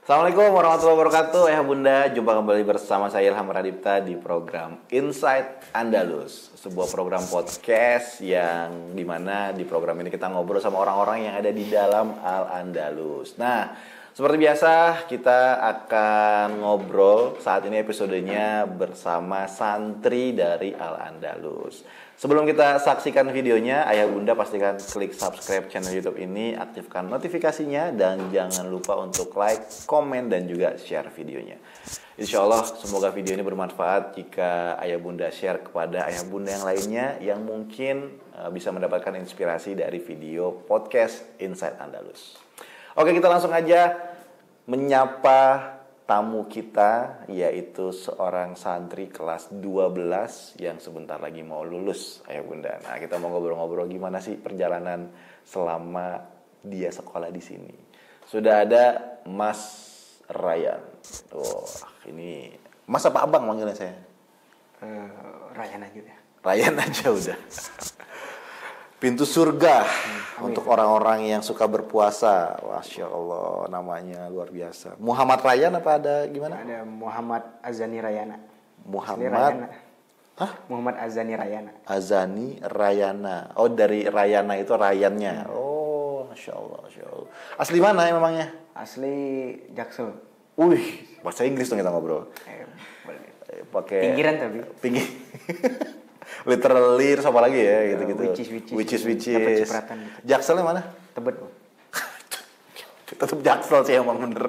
Assalamualaikum warahmatullahi wabarakatuh. Bunda, jumpa kembali bersama saya Ilham Radipta di program Inside Andalus, sebuah program podcast yang dimana di program ini kita ngobrol sama orang-orang yang ada di dalam Al-Andalus. Nah, seperti biasa kita akan ngobrol saat ini episodenya bersama santri dari Al-Andalus. Sebelum kita saksikan videonya, ayah bunda pastikan klik subscribe channel YouTube ini, aktifkan notifikasinya, dan jangan lupa untuk like, komen, dan juga share videonya. Insya Allah semoga video ini bermanfaat jika ayah bunda share kepada ayah bunda yang lainnya yang mungkin bisa mendapatkan inspirasi dari video podcast Inside Andalus. Oke, kita langsung aja menyapa tamu kita, yaitu seorang santri kelas 12 yang sebentar lagi mau lulus, ayah bunda. Nah, kita mau ngobrol-ngobrol gimana sih perjalanan selama dia sekolah di sini. Sudah ada Mas Ryan. Ini Mas apa abang manggilnya saya? Ryan aja ya. Ryan aja udah. Pintu surga untuk orang-orang yang suka berpuasa. Masya Allah, namanya luar biasa. Muhammad Ryan apa ada gimana? Ada Muhammad Azani Rayana. Muhammad Azani Rayana. Azani Rayana. Oh, dari Rayana itu Ryannya. Oh, Masya Allah, Masya Allah. Asli mana memangnya? Asli Jaksel. Wih, bahasa Inggris dong kita ngobrol. Pakai pinggiran tapi. Pinggir. Literally apa lagi ya gitu-gitu. Which is. Dapat cipratan gitu. Jakselnya mana? Tebet. Tetap Jaksel sih emang bener.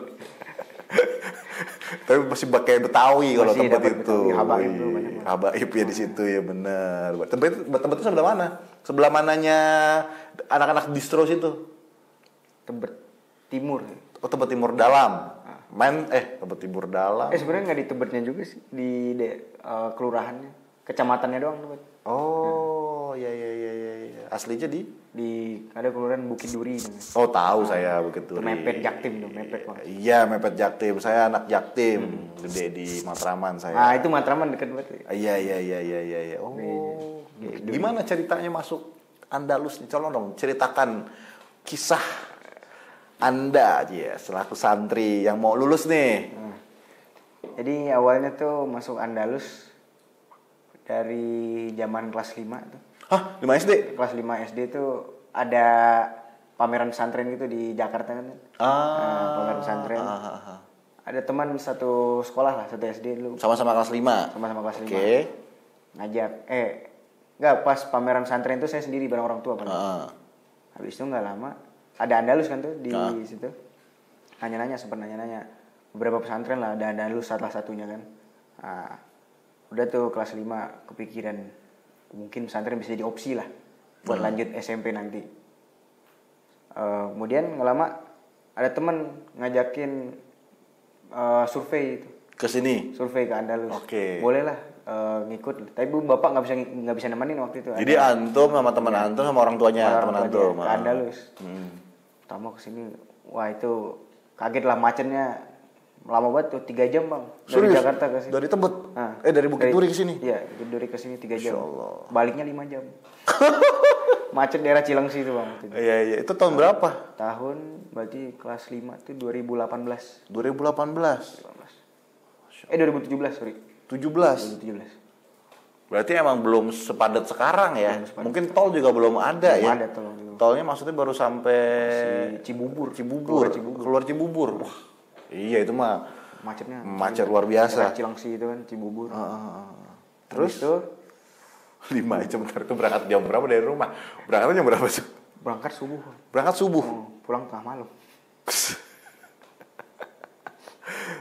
Tapi masih pakai Betawi kalau tempat itu. Habaib ya di situ ya bener. Tempat itu sebelah mana? Sebelah mananya anak-anak distro situ? Tebet Timur. Oh, Tebet Timur dalam. Tebet Timur dalam. Sebenarnya nggak di Tebetnya juga sih, di kelurahannya. Kecamatannya doang tuh. Oh, ya. Aslinya di ada kelurahan Bukit Duri. Oh, tahu saya Bukit Duri. Mepet Jaktim tuh, mepet banget. Iya, mepet Jaktim. Saya anak Jaktim, gede di Matraman saya. Ah, itu Matraman dekat banget. Iya. Oh. Gimana ceritanya masuk Andalus nih? Tolong dong ceritakan kisah Anda aja selaku santri yang mau lulus nih. Jadi awalnya tuh masuk Andalus dari zaman kelas 5 tuh. Hah? 5 SD? Kelas 5 SD tuh ada pameran pesantren gitu di Jakarta kan. Pameran pesantren. Ada teman satu sekolah lah, satu SD dulu. Sama-sama kelas 5? Sama-sama kelas 5. Oke. Ngajak, enggak, pas pameran pesantren tuh saya sendiri bareng orang tua kan. Habis itu enggak lama, ada Andalus kan tuh di situ. Sempat nanya-nanya. Beberapa pesantren lah, ada Andalus salah satunya kan. Udah tuh kelas 5 kepikiran mungkin pesantren bisa jadi opsi lah buat lanjut SMP nanti. Kemudian nggak lama ada teman ngajakin survei itu ke sini, survei ke Andalus. Oke. Boleh lah ngikut, tapi bapak nggak bisa nemenin waktu itu. Jadi antum sama teman antum sama orang tuanya teman antum ke Andalus. Pertama kesini, wah itu kaget lah, macetnya lama banget tuh, 3 jam bang. Dari Jakarta ke sini. Dari Tebet? Dari Bukit Duri ke sini? Iya, Bukit Duri ke sini 3 jam. Insyaallah. Baliknya 5 jam. Macet daerah Cilengsi itu bang. Iya. Itu tahun berapa? Tahun berarti kelas 5 itu 2018. 2017? 2017, sorry. 2017. Berarti emang belum sepadat sekarang ya? Mungkin tol juga belum ada ya? Belum ada tol. Tolnya maksudnya baru sampai Cibubur. Keluar Cibubur. Wah. Iya itu mah macet luar biasa. Cilengsi itu kan Cibubur. Terus itu 5 jam itu berangkat jam berapa dari rumah? Berangkatnya jam berapa? Berangkat subuh. Pulang tengah malam.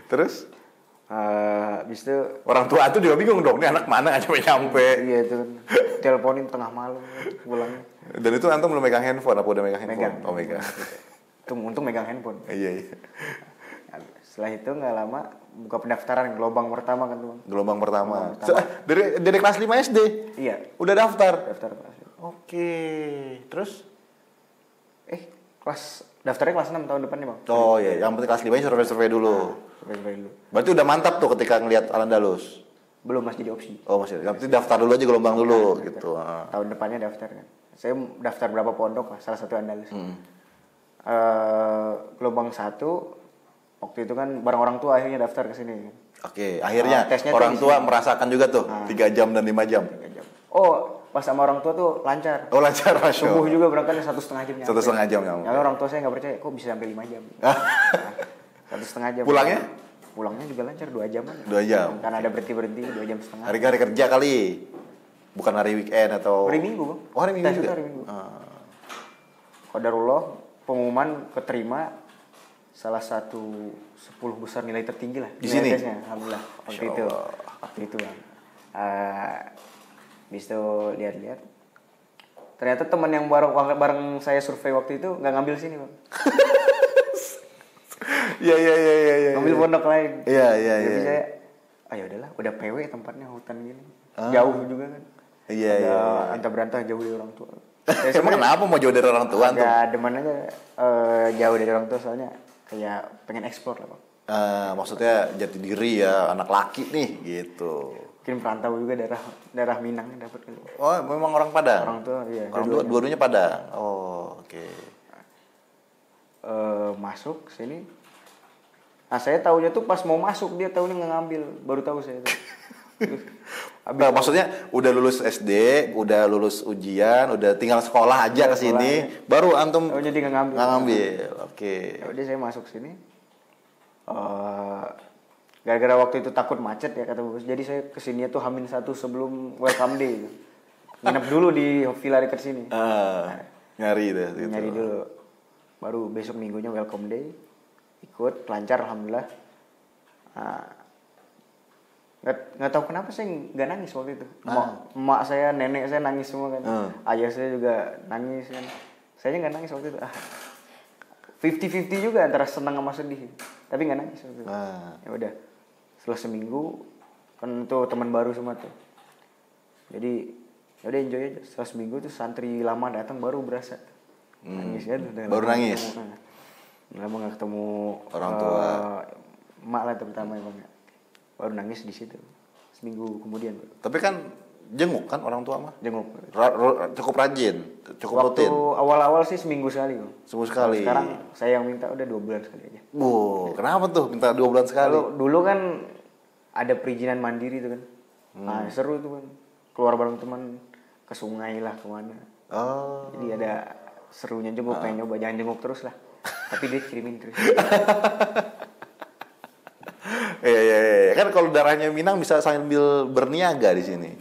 Terus habis itu orang tua itu juga bingung dong, ini anak mana nggak nyampe. Iya itu kan. Teleponin tengah malam pulangnya. Dan itu antum belum megang handphone apa udah megang handphone? Megang. Untung megang handphone. Iya. Setelah itu nggak lama buka pendaftaran gelombang pertama kan tuh. Gelombang pertama. Dari kelas 5 SD? Iya. Udah daftar kelas 5. Oke. Terus? Daftarnya kelas 6 tahun depan nih bang. Oh iya, yang penting kelas 5 survei dulu. Berarti udah mantap tuh ketika ngelihat Al-Andalus? Belum, masih jadi opsi. Oh masih, yang penting daftar dulu aja gelombang dulu gitu. Tahun depannya daftar kan. Saya daftar berapa pondok lah, salah satu Andalus. Gelombang 1 waktu itu kan bareng orang tua akhirnya daftar ke sini. Oke, akhirnya tesnya orang tuh tua merasakan juga tuh 3 jam dan 5 jam. 3 jam. Oh, pas sama orang tua tuh lancar. Oh lancar, Masya Subuh Allah. juga berangkatnya 1,5 jam nyampe. 1,5 jam nyampe. Ya orang tua saya nggak percaya, kok bisa sampai 5 jam. 1,5 jam. Pulangnya? Pulangnya juga lancar 2 jam. 2 jam. Karena ada berhenti 2 jam setengah. Hari-hari kerja kali. Bukan hari weekend atau Hari Minggu, Bang. Oh, hari Minggu Tes itu juga. hari Minggu. Qadarullah, pengumuman keterima salah satu 10 besar nilai tertinggi lah Di sini? tesnya, alhamdulillah waktu itu Bang. Habis itu lihat-lihat, ternyata teman yang bareng saya survei waktu itu nggak ngambil sini Bang. Iya. Ngambil pondok lain. Iya. Jadi saya, ya udahlah, udah PW tempatnya hutan gini, jauh juga kan. Iya. Minta berantah jauh dari orang tua. Emang kenapa mau jauh dari orang tua tuh? Agak demen aja jauh dari orang tua, soalnya kayak pengen eksplor lah Bang. Maksudnya jati diri ya, anak laki nih gitu. Mungkin perantau juga daerah Minang dapat kali. Oh, memang orang Padang. Orang tua iya. Orang tua dua-duanya Padang. Oh, oke. Masuk sini. Nah, saya tahunya tuh pas mau masuk, dia tahunya nggak ngambil, baru tahu saya tuh. Nah, maksudnya udah lulus SD, udah lulus ujian, udah tinggal sekolah aja ke sini, baru antum Oh, jadi nggak ngambil. Oke. Ya udah saya masuk sini. Gara-gara waktu itu takut macet ya kata bos. Jadi saya kesini tuh H-1 sebelum welcome day gitu. Nginep dulu di villa dekat sini. Nyari deh gitu. Nyari dulu. Baru besok minggunya welcome day. Ikut lancar alhamdulillah. Nggak tahu kenapa saya nggak nangis waktu itu. Emak saya, nenek saya nangis semua kan. Ayah saya juga nangis kan. Saya nggak nangis waktu itu. 50-50 juga antara senang sama sedih. Tapi nggak nangis waktu itu. Ya udah. Setelah seminggu kan tuh teman baru semua tuh. Jadi ya udah enjoy aja. Setelah seminggu tuh santri lama datang baru berasa. Nangis kan. Baru nangis. Lama nggak ketemu orang tua. Emak lah terutama ya Bang. Baru nangis di situ. Seminggu kemudian. Tapi kan jenguk kan orang tua mah? Jenguk. Cukup rajin, cukup Waktu rutin. awal-awal sih seminggu sekali. Seminggu sekali. Sekarang saya yang minta udah 2 bulan sekali aja. Kenapa tuh minta 2 bulan sekali? Dulu kan ada perizinan mandiri tuh kan. Nah, seru tuh kan. Keluar bareng teman ke sungai lah kemana. Jadi ada serunya jenguk, pengen nyoba, jangan jenguk terus lah. Tapi dia kirimin terus. Iya. Kan kalau darahnya Minang bisa sambil berniaga di sini.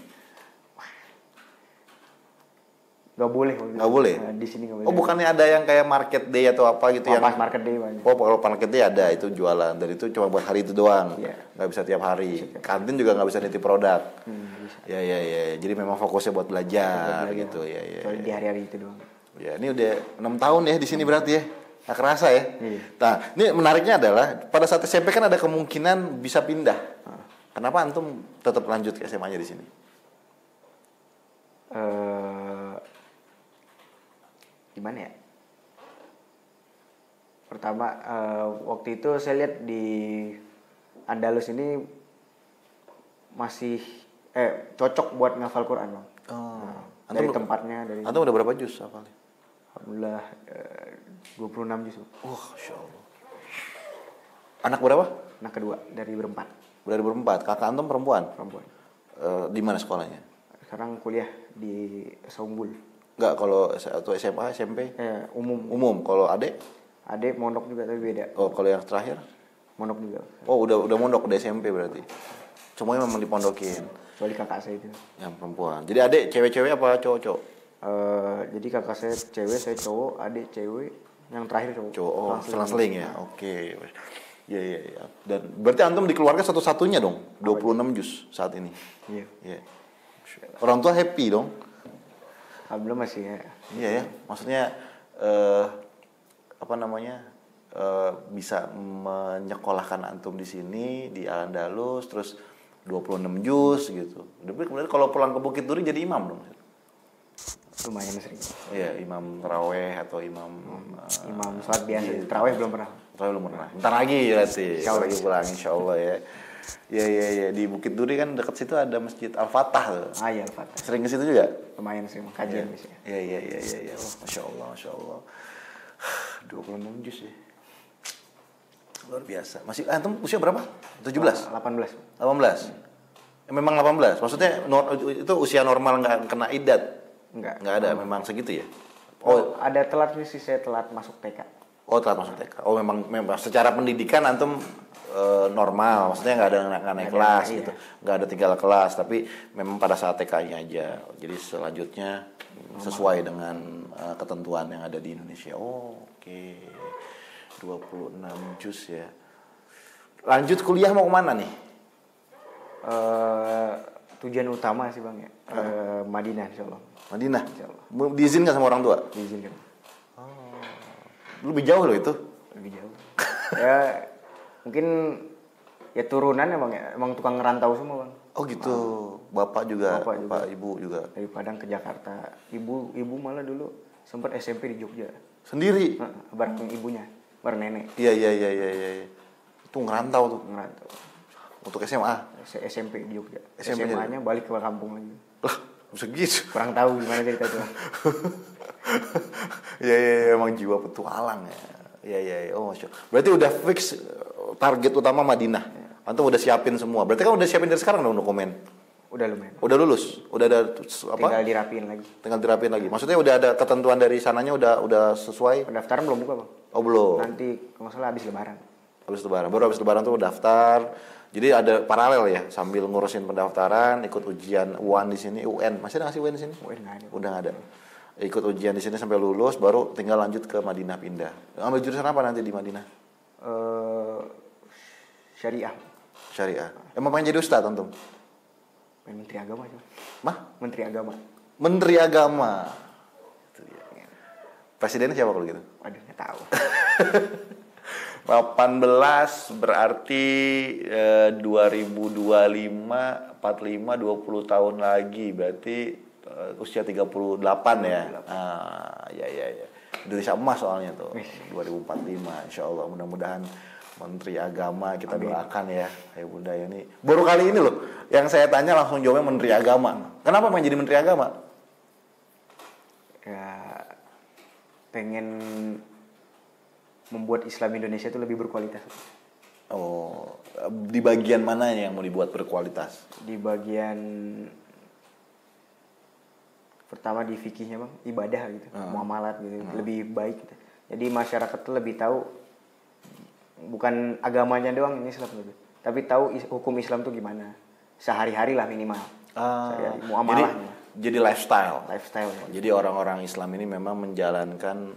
Gak boleh. Nggak boleh? Nah, di sini gak boleh. Oh, bukannya ada yang kayak market day atau apa gitu yang pas market day banyak. Oh, kalau market day ada itu jualan. Dan itu cuma buat hari itu doang. Iya. Nggak bisa tiap hari. Kantin juga nggak bisa nitip produk. Bisa. Iya. Jadi memang fokusnya buat belajar gitu. Iya. Soalnya di hari-hari itu doang. Ya, ini udah 6 tahun ya di sini berarti ya. Nggak kerasa ya. Iya. Nah, ini menariknya adalah pada saat SMP kan ada kemungkinan bisa pindah. Kenapa antum tetap lanjut ke SMA-nya di sini? Gimana ya? Pertama waktu itu saya lihat di Andalus ini masih cocok buat ngafal Quran Bang. Dari tempatnya, dari Antum udah berapa juz hafalnya? alhamdulillah 26 juz. Masya Allah. Anak berapa? Anak kedua dari berempat. Dari berempat. Kakak antum perempuan? Perempuan. Di mana sekolahnya? Sekarang kuliah di Saumbul. Enggak, kalau atau SMA, SMP? Umum. Umum. Kalau adik? Adik mondok juga tapi beda. Oh, kalau yang terakhir? Mondok juga. Oh, udah mondok udah SMP berarti. Semuanya memang dipondokin. Kecuali kakak saya itu. Yang perempuan. Jadi adik cewek-cewek apa cowok-cowok? Jadi kakak saya cewek, saya cowok, adik cewek, yang terakhir cowok. Oh, selang-seling ya. Oke. Iya. Dan berarti antum di keluarga satu-satunya dong. 26 juz saat ini. Iya. Orang tua happy dong. Alhamdulillah masih ya. Iya ya. Maksudnya bisa menyekolahkan antum di sini di Al-Andalus terus 26 juz gitu. Tapi kemudian kalau pulang ke Bukit Duri jadi imam dong. Lumayan sering. Iya, imam taraweh atau imam sholat biasa. Taraweh belum pernah. Taraweh belum pernah. Bentar lagi berarti. Insyaallah lagi pulang insyaallah ya. Iya. Di Bukit Duri kan dekat situ ada Masjid Al-Fatah tuh. Iya, Al-Fatah. Sering ke situ juga? Lumayan sering kajian biasanya. Iya. Oh, Masya Allah. 26 juz ya. Luar biasa. Masih antum usia berapa? 17? 18. 18. Memang 18. Maksudnya itu usia normal nggak kena idat? Nggak ada, memang segitu ya? Oh, ada telat sih, saya telat masuk TK. Oh, telat masuk TK. Oh, memang secara pendidikan antum normal, maksudnya nggak naik kelas gitu, nggak ada tinggal kelas, tapi memang pada saat TK-nya aja. Jadi selanjutnya sesuai dengan ketentuan yang ada di Indonesia. Oh, oke. 26 juz ya. Lanjut kuliah mau kemana nih? Tujuan utama sih bang ya, Madinah insyaallah. Madinah. Diizinkan sama orang tua? Diizinkan. Lebih jauh loh itu. Lebih jauh. Ya mungkin ya turunan emang tukang ngerantau semua bang. Oh gitu. Bapak juga. Ibu juga. Dari Padang ke Jakarta. Ibu malah dulu sempat SMP di Jogja. Sendiri? Bareng ibunya, bareng nenek. Iya. Itu ngerantau tuh. Ngerantau. Untuk SMA? SMP di Jogja. SMA-nya balik ke kampung lagi. Lah, bisa gitu. Kurang tahu gimana cerita itu. Iya, emang jiwa petualang ya. Iya. Oh, Masya Allah. Berarti udah fix target utama Madinah. Antum udah siapin semua. Berarti kan udah siapin dari sekarang dong dokumen. Udah lumayan. Udah lulus. Udah ada apa? Tinggal dirapiin lagi. Maksudnya udah ada ketentuan dari sananya udah sesuai. Pendaftaran belum buka, Bang. Oh, belum. Nanti kalau nggak salah habis Lebaran. Baru habis Lebaran tuh daftar. Jadi ada paralel ya, sambil ngurusin pendaftaran, ikut ujian UAN di sini, UN. Masih ada nggak sih UN di sini? UN nggak ada. Udah nggak ada. Ikut ujian di sini sampai lulus, baru tinggal lanjut ke Madinah pindah. Ambil jurusan apa nanti di Madinah? Syariah. Emang pengen jadi ustadz antum? Pengen Menteri Agama aja. Mah? Menteri Agama. Itu dia. Presidennya siapa kalau gitu? Waduh, nggak tahu. 18 berarti 2025 45 20 tahun lagi berarti usia 38 ya. Ya. Indonesia emas soalnya tuh. 2045 insyaallah, mudah-mudahan Menteri Agama kita doakan ya. Ayo Bunda ya, ini baru kali ini loh yang saya tanya langsung jawabnya Menteri Agama. Kenapa pengen jadi Menteri Agama? Ya pengen membuat Islam Indonesia itu lebih berkualitas. Oh, di bagian mana yang mau dibuat berkualitas? Di bagian pertama di fikihnya bang, ibadah gitu, muamalat gitu, lebih baik gitu. Jadi masyarakat tuh lebih tahu bukan agamanya doang ini Islam gitu, tapi tahu hukum Islam tuh gimana sehari-hari lah minimal. Muamalahnya. Jadi lifestyle. Ya. Jadi orang-orang Islam ini memang menjalankan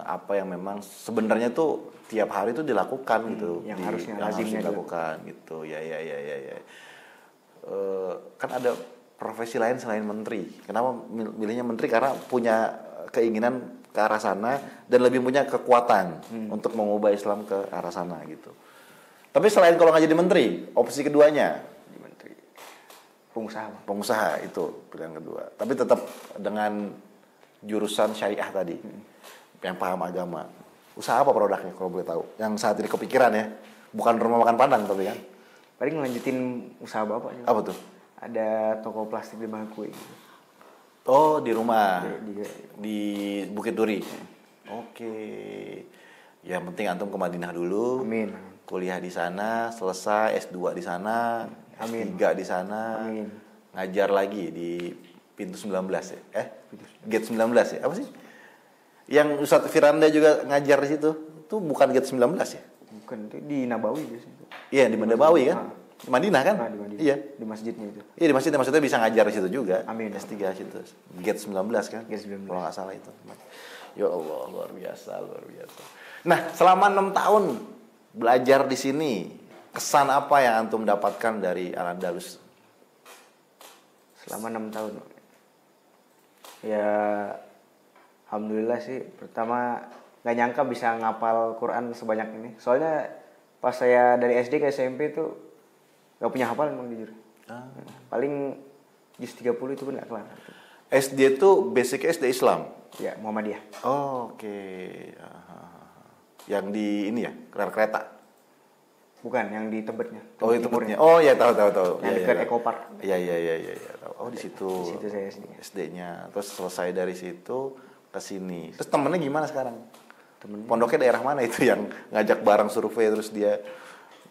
apa yang memang sebenarnya tuh tiap hari tuh dilakukan gitu. Yang harusnya harus dilakukan gitu. Ya. Kan ada profesi lain selain menteri. Kenapa milihnya menteri? Karena punya keinginan ke arah sana dan lebih punya kekuatan untuk mengubah Islam ke arah sana gitu. Tapi selain kalau nggak jadi menteri, opsi keduanya pengusaha itu pilihan kedua. Tapi tetap dengan jurusan syariah tadi, yang paham agama. Usaha apa produknya kalau boleh tahu? Yang saat ini kepikiran ya, bukan rumah makan Padang tapi kan? Paling ngelanjutin usaha bapak. Apa tuh? Ada toko plastik di Bangkui. Gitu. Oh di rumah, di Bukit Duri. Oke. Yang penting antum ke Madinah dulu. Amin. Kuliah di sana, selesai S2 di sana. Amin. S3 di sana. Amin. Ngajar lagi di pintu 19 ya. Gate 19 ya. Apa sih? Yang Ustadz Firanda juga ngajar di situ. Itu bukan Gate 19 ya? Bukan, itu di Nabawi biasanya. Iya, di Nabawi kan? Di Madinah kan? Di Madinah. Iya. Di masjidnya itu. Iya, di masjidnya maksudnya bisa ngajar di situ juga. Amin. S3 situ. Gate 19 kan? Gate 19. Kalau nggak salah itu. Ya Allah, luar biasa. Nah, selama 6 tahun belajar di sini, kesan apa yang antum dapatkan dari Al-Andalus? Selama 6 tahun. Ya alhamdulillah sih. Pertama gak nyangka bisa ngapal Quran sebanyak ini. Soalnya pas saya dari SD ke SMP tuh gak punya hafalan emang jujur. Paling juz 30 itu pun gak kelar. SD itu basic SD Islam? Ya, Muhammadiyah. Oh, oke. Yang di ini ya, kereta? Bukan, yang di Tebetnya. Oh, itu Tebetnya. Oh, ya tahu. Yang dekat Eco Park. Iya, tahu. Oh, di situ. Di situ saya SD. SD-nya. Terus selesai dari situ ke sini. Terus temennya gimana sekarang? Temennya. Pondoknya daerah mana itu yang ngajak bareng survei terus dia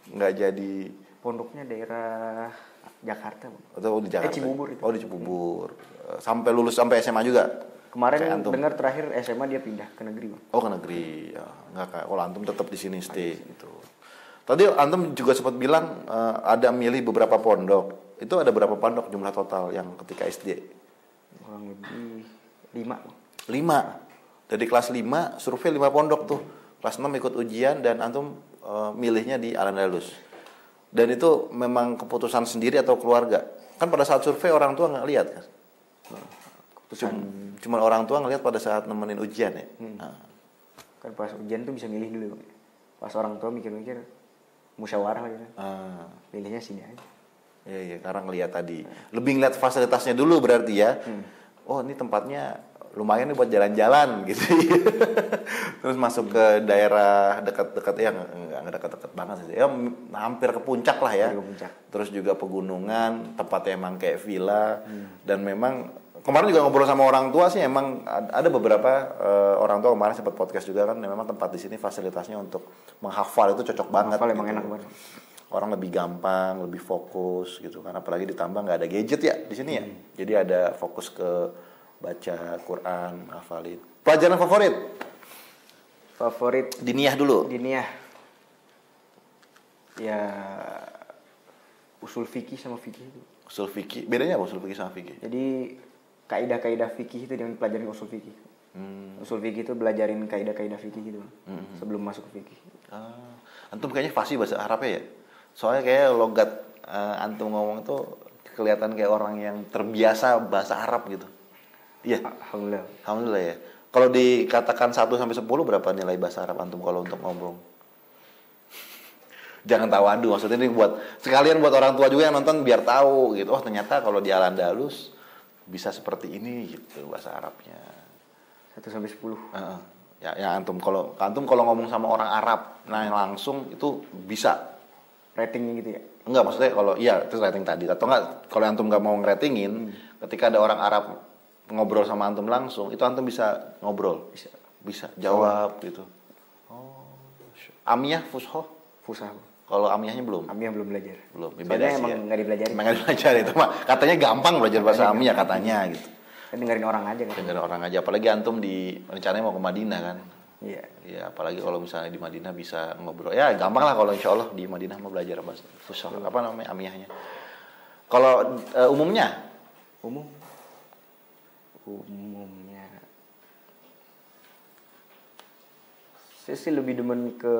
nggak jadi? Pondoknya daerah Jakarta, Bang. Atau di Jakarta? Cibubur itu. Oh di Cibubur. Sampai lulus sampai SMA juga? Kemarin dengar terakhir SMA dia pindah ke negeri, Bang. Oh ke negeri, ya nggak kayak kalau antum tetap di sini stay gitu. Tadi antum juga sempat bilang ada milih beberapa pondok. Itu ada berapa pondok jumlah total yang ketika SD? Kurang lebih 5. 5. Dari kelas 5 survei 5 pondok tuh. Kelas 6 ikut ujian dan antum milihnya di Al-Andalus. Dan itu memang keputusan sendiri atau keluarga? Kan pada saat survei orang tua nggak lihat kan? Cuma orang tua ngelihat pada saat nemenin ujian ya. Kan pas ujian tuh bisa milih dulu, Bang. Pas orang tua mikir-mikir musyawarah gitu. Pilihnya sini aja. Iya, karena ngelihat tadi. Lebih ngeliat fasilitasnya dulu berarti ya. Oh, ini tempatnya lumayan nih buat jalan-jalan gitu. Terus masuk ke daerah dekat-dekat ya nggak dekat-dekat banget sih. Ya hampir ke puncak lah ya. Terus juga pegunungan, tempatnya emang kayak villa dan memang kemarin juga ngobrol sama orang tua sih emang ada beberapa orang tua kemarin sempat podcast juga kan memang tempat di sini fasilitasnya untuk menghafal itu cocok banget. Menghafal gitu. emang enak banget. Orang lebih gampang, lebih fokus gitu kan apalagi ditambah nggak ada gadget ya di sini ya. Jadi ada fokus ke baca Quran, hafalin. Pelajaran favorit? Favorit Diniyah dulu. Diniyah. Ya usul fikih sama fikih itu. Usul fikih. Bedanya apa usul fikih sama fikih? Jadi kaidah-kaidah fikih itu yang pelajarin usul fikih. Usul fikih itu belajarin kaidah-kaidah fikih gitu sebelum masuk ke fikih. Antum kayaknya fasih bahasa Arabnya ya. Soalnya kayak logat antum ngomong tuh kelihatan kayak orang yang terbiasa bahasa Arab gitu. Iya. Alhamdulillah ya. Kalau dikatakan 1 sampai 10 berapa nilai bahasa Arab antum kalau untuk ngomong? Jangan tawadu, maksudnya ini buat sekalian buat orang tua juga yang nonton biar tahu gitu. Oh, ternyata kalau di Al-Andalus bisa seperti ini gitu bahasa Arabnya. 1 sampai 10. Ya, yang antum kalau ngomong sama orang Arab, nah langsung itu bisa Ratingnya gitu ya? Enggak, maksudnya kalau iya itu rating tadi atau enggak kalau antum nggak mau ngeratingin, ketika ada orang Arab ngobrol sama antum langsung, itu antum bisa ngobrol. Bisa jawab gitu. Oh. Amiyah Fusha. Kalau amiyahnya belum? Amiyah belum belajar. Belum. Soalnya emang nggak dipelajari. Emang nggak dipelajari itu mah. Katanya gampang belajar bahasa amiyah katanya gitu. Kan dengerin orang aja kan. Dengerin orang aja, apalagi antum rencananya mau ke Madinah kan. Iya. Iya, apalagi kalau misalnya di Madinah bisa ngobrol. Ya, gampang lah kalau insya Allah di Madinah mau belajar bahasa Fusha. Apa namanya amiyahnya? Kalau umumnya? Umumnya saya sih lebih demen ke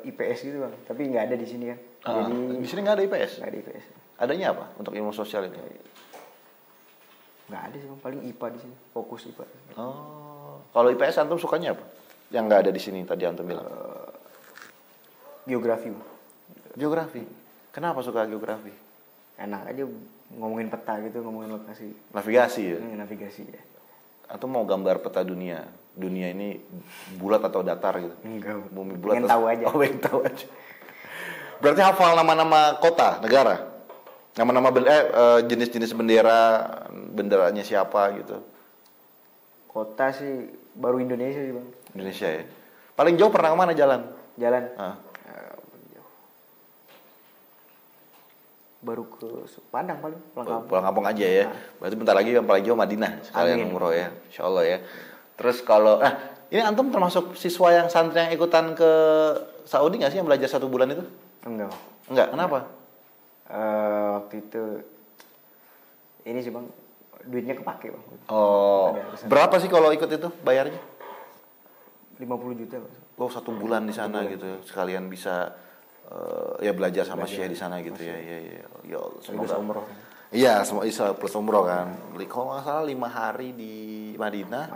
IPS gitu, Bang, tapi nggak ada di sini kan. Jadi di sini nggak ada IPS? Nggak ada IPS. Adanya apa untuk ilmu sosial itu? Nggak ada sih, Bang, paling IPA di sini, fokus IPA. Oh, kalau IPS antum sukanya apa? Yang nggak ada di sini tadi antum bilang? Geografi, Bang. Geografi. Kenapa suka geografi? Enak aja ngomongin peta gitu, ngomongin lokasi. Navigasi ya? Navigasi ya. Atau mau gambar peta dunia? Dunia ini bulat atau datar gitu? Enggak. Bumi bulat. Pengen tahu aja. Oh, pengen tahu aja. Berarti hafal nama-nama kota, negara? Nama-nama jenis-jenis bendera, benderanya siapa gitu? Kota sih baru Indonesia sih, Bang. Indonesia ya. Paling jauh pernah kemana jalan? Baru ke Padang paling pulang kampung aja ya. Berarti bentar lagi yang paling jauh Madinah sekalian umroh ya, insyaallah ya. Terus kalau ini antum termasuk siswa yang santri yang ikutan ke Saudi nggak sih yang belajar 1 bulan itu? Enggak, kenapa? Waktu itu ini sih, Bang, duitnya kepake, Bang. Oh, berapa sih kalau ikut itu bayarnya? 50 juta, Bang. Oh, 1 bulan di sana gitu, sekalian bisa ya belajar sama Syekh di sana gitu ya. Ya semoga umroh. Iya, semua plus umroh kan. Kalau nggak salah 5 hari di Madinah.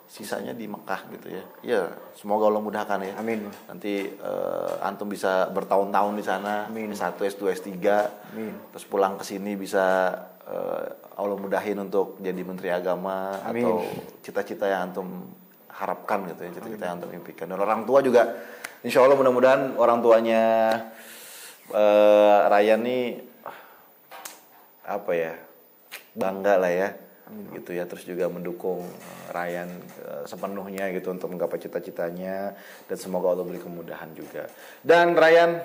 Sisanya di Mekah gitu ya. Ya, semoga Allah mudahkan ya. Amin. Nanti antum bisa bertahun-tahun di sana, S1, S2, S3. Amin. Terus pulang ke sini bisa Allah mudahin untuk jadi menteri agama. Amin. Atau cita-cita yang antum harapkan gitu ya, cita-cita yang antum impikan. Dan orang tua juga insya Allah mudah-mudahan orang tuanya Ryan nih apa ya, bangga lah ya gitu ya, terus juga mendukung Ryan sepenuhnya gitu untuk menggapai cita-citanya, dan semoga Allah beri kemudahan juga. Dan Ryan,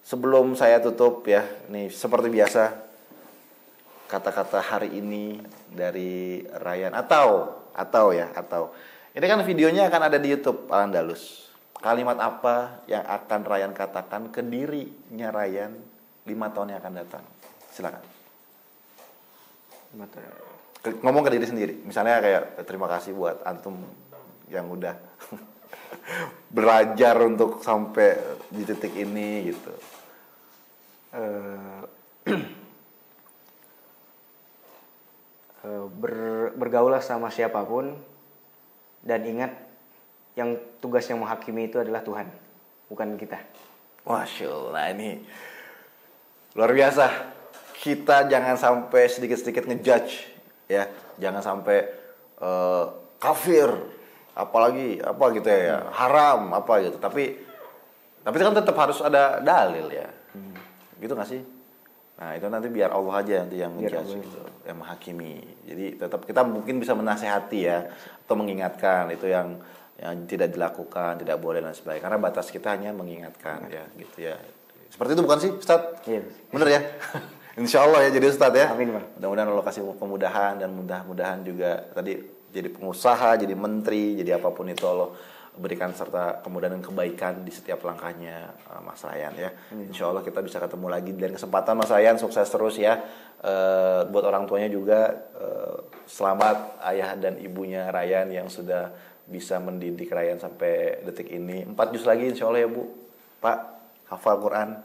sebelum saya tutup ya, nih seperti biasa kata-kata hari ini dari Ryan atau ini kan videonya akan ada di YouTube Al-Andalus. Kalimat apa yang akan Ryan katakan ke dirinya Ryan 5 tahun yang akan datang? Silakan. Ngomong ke diri sendiri. Misalnya kayak terima kasih buat antum yang udah belajar untuk sampai di titik ini gitu. Bergaulah sama siapapun dan ingat yang tugas yang menghakimi itu adalah Tuhan, bukan kita. Masya Allah, nah ini luar biasa. Kita jangan sampai sedikit-sedikit ngejudge ya, jangan sampai kafir, apalagi apa gitu ya, haram apa gitu. Tapi kan tetap harus ada dalil ya, gitu nggak sih? Nah itu nanti biar Allah aja nanti yang menjudge gitu, yang menghakimi. Jadi tetap kita mungkin bisa menasehati ya, atau mengingatkan itu yang tidak dilakukan, tidak boleh dan sebagainya. Karena batas kita hanya mengingatkan ya, gitu ya. Seperti itu bukan sih, Ustaz? Iya. Bener ya? Insya Allah ya jadi Ustaz ya. Amin, Bang. Mudah-mudahan Allah kasih kemudahan, dan mudah-mudahan juga tadi jadi pengusaha, jadi menteri, jadi apapun itu Allah berikan serta kemudahan dan kebaikan di setiap langkahnya Mas Ryan ya. Insya Allah kita bisa ketemu lagi dan kesempatan Mas Ryan, sukses terus ya. Buat orang tuanya juga selamat ayah dan ibunya Ryan yang sudah bisa mendidik Ryan sampai detik ini. 4 juz lagi insya Allah ya Bu. Pak, hafal Quran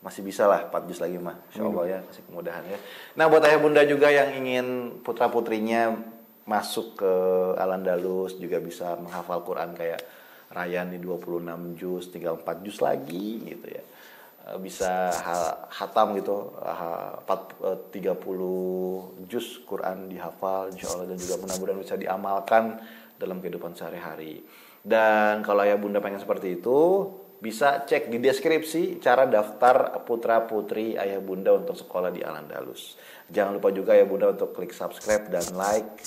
masih bisa lah 4 juz lagi mah. Insya Allah ya, kasih kemudahan ya. Nah buat ayah bunda juga yang ingin putra putrinya masuk ke Al-Andalus juga bisa menghafal Quran kayak Ryan di 26 juz, tinggal 4 juz lagi gitu ya. Bisa hatam gitu, 30 juz Quran dihafal insya Allah, dan juga mudah-mudahan bisa diamalkan dalam kehidupan sehari-hari. Dan kalau ayah bunda pengen seperti itu, bisa cek di deskripsi cara daftar putra putri ayah bunda untuk sekolah di Al-Andalus. Jangan lupa juga ayah bunda untuk klik subscribe dan like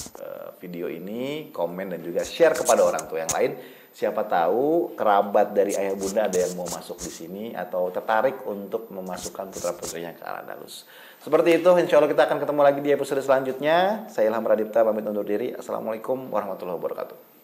video ini, komen dan juga share kepada orang tua yang lain. Siapa tahu kerabat dari ayah bunda ada yang mau masuk di sini atau tertarik untuk memasukkan putra putrinya ke Al-Andalus. Seperti itu, insya Allah kita akan ketemu lagi di episode selanjutnya. Saya Ilham Radipta pamit undur diri. Assalamualaikum warahmatullahi wabarakatuh.